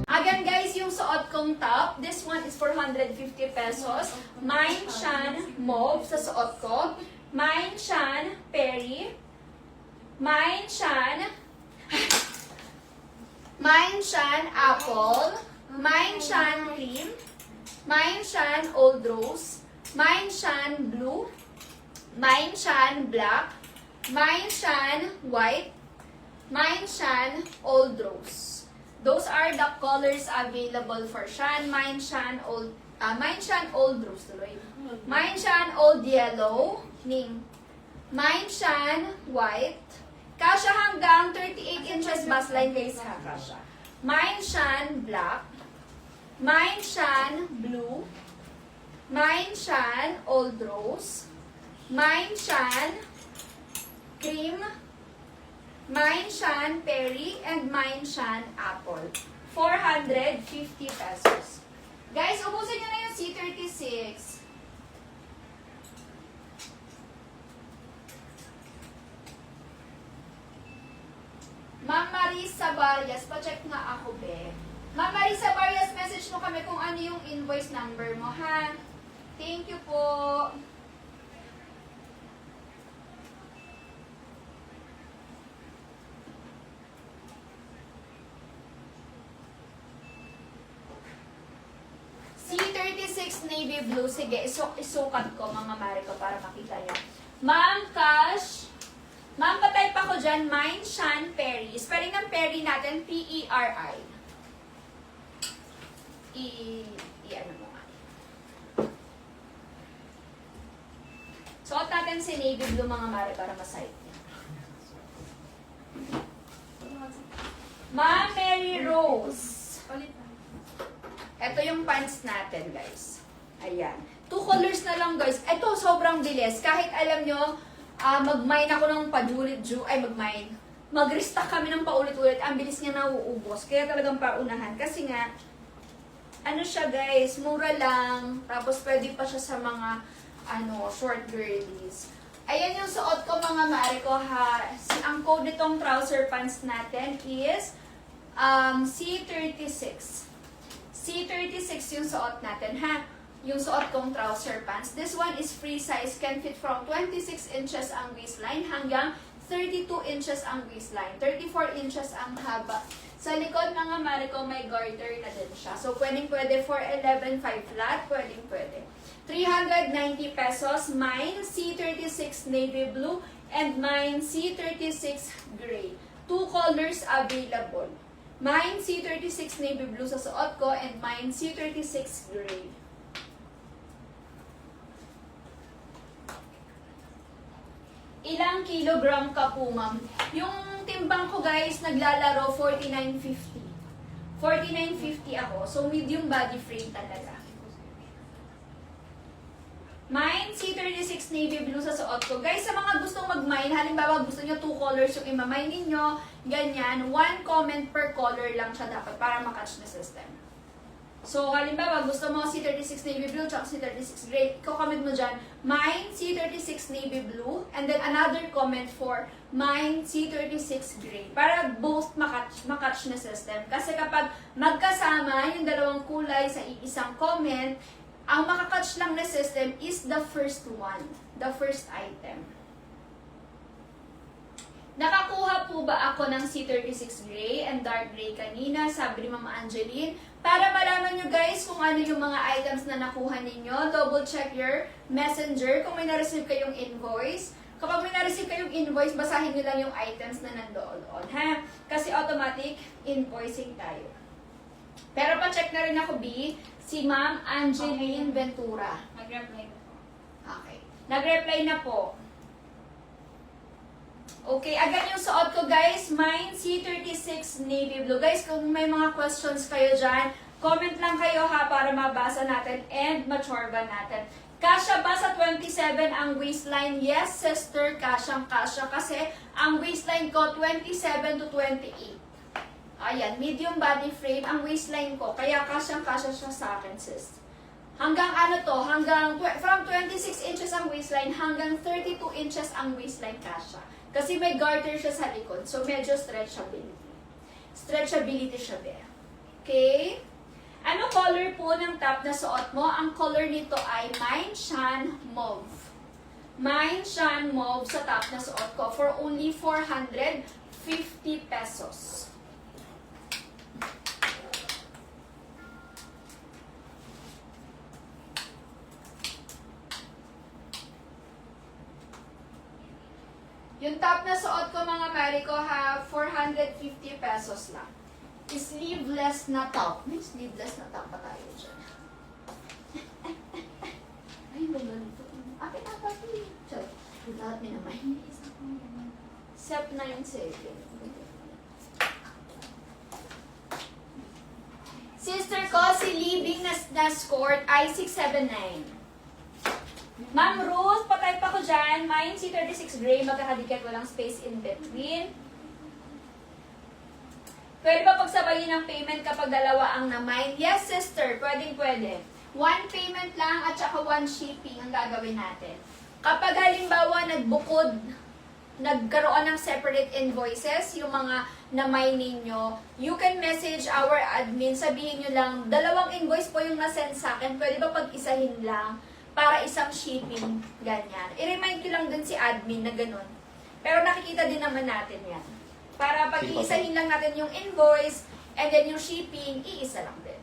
Again guys, yung suot kong top, this one is 450 pesos. Mine Shan Mauve sa suot ko. Mine Shan Perry. Mine Shan Apple. Mine Shan Cream. Mine Shan Old Rose. Mine Shan Blue. Mine Shan Black. Mine Shan White. Mine Shan Old Rose. Those are the colors available for Shan. Mine Shan Old Rose tuloy. Mine Shan Old Yellow. Ning. Mine Shan White. Kasha hanggang 38 inches bust line guys ha, kasha. Mine Shan Black. Mine Shan Blue. Mine Shan Old Rose. Mine Shan Cream. Mine Shan Perry, and Mine Shan Apple. 450 pesos. Guys, ubusin nyo na yung C36. Ma'am Marisa Barrias, pa-check nga ako, be. Ma'am Marisa Barrias, message mo kami kung ano yung invoice number mo, ha? Thank you po. C36 Navy Blue. Sige, isukat ko mga mare ko para makita nyo. Ma'am Cash. Ma'am, patype ako dyan. Mine Shan Perry. Spelling ng Perry natin, P-E-R-I. I-ano mo nga. Suot natin si Navy Blue mga mare para masayit niya. Ma'am Mary Rose. Ito yung pants natin, guys. Ayan. 2 colors na lang, guys. Ito, sobrang bilis. Kahit alam nyo, mag-mine ako ng mag-restock kami ng paulit-ulit. Ang bilis niya nauubos. Kaya talagang paunahan. Kasi nga, ano siya, guys, mura lang. Tapos, pwede pa siya sa mga, short girlies. Ayan yung suot ko, mga mare ko, ha. Ang code nitong trouser pants natin is C36. C36 yung suot natin, ha? Yung suot kong trouser pants. This one is free size. Can fit from 26 inches ang waistline hanggang 32 inches ang waistline. 34 inches ang haba. Sa likod, mga mare ko, may garter na din siya. So, pwede for 11.5 flat. Pwede. 390 pesos. Mine, C36 navy blue. And mine, C36 gray. 2 colors available. Mine C36 navy blue sa suot ko and mine C36 gray. Ilang kilogram ka po, ma'am? Yung timbang ko, guys, naglalaro 49.50. 49.50 ako. So, medium body frame talaga. Mine, C36 navy blue sa suot ko. Guys, sa mga gustong mag-mine, halimbawa gusto nyo 2 colors yung ima-mine ninyo, ganyan, 1 comment per color lang siya dapat para makatch na system. So, halimbawa, gusto mo C36 navy blue tsaka C36 gray, comment mo dyan, mine, C36 navy blue, and then another comment for mine, C36 gray, para both makatch na system. Kasi kapag magkasama yung dalawang kulay sa isang comment, ang makakatch lang na system is the first one, the first item. Nakakuha po ba ako ng C36 gray and dark gray kanina? Sabi ni Mama Angeline. Para malaman nyo guys kung ano yung mga items na nakuha ninyo, double check your messenger kung may na-receive kayong invoice. Kapag may na-receive kayong invoice, basahin nyo lang yung items na nandoon, ha? Kasi automatic invoicing tayo. Pero pa-check na rin ako, B, si Ma'am Angeline Ventura. Nag-reply na po. Okay. Nag-reply na po. Okay, agad yung suot ko, guys. Mine, C36 navy blue. Guys, kung may mga questions kayo dyan, comment lang kayo ha para mabasa natin and machorba natin. Kasya ba sa 27 ang waistline? Yes, sister, kasyang-kasya. Kasi ang waistline ko, 27 to 28. Ayan, medium body frame ang waistline ko. Kaya kasyang-kasya siya sa akin, sis. Hanggang ano to, from 26 inches ang waistline hanggang 32 inches ang waistline kasha. Kasi may garter siya sa likod, so medyo stretchability. Stretchability siya, be. Okay? Ano color po ng top na suot mo? Ang color nito ay Mine Shan Mauve. Mine Shan Mauve sa top na suot ko for only 450 pesos. Yung top na suot ko mga Mary ko ha, 450 pesos lang. Sleeveless na top. May sleeveless na top pa tayo dyan. Ay, ganda nito. Akin na pa ito. Sorry. Lahat may naman. Sep 97. Sister ko, si Libing na scored ay 679. Ma'am Ruth, patay pa ko dyan. Mine C36 gray, magkakadikit, walang space in between. Pwede ba pagsabayin ng payment kapag dalawa ang na-mine? Yes, sister. Pwede. One payment lang at saka one shipping ang gagawin natin. Kapag halimbawa nagbukod, nagkaroon ng separate invoices, yung mga na-mine ninyo, you can message our admin, sabihin nyo lang, dalawang invoice po yung nasend sa akin, pwede ba pag-isahin lang para isang shipping, ganyan. I-remind ko lang dun si admin na ganun. Pero nakikita din naman natin yan. Para pag-iisahin lang natin yung invoice, and then yung shipping, iisa lang din.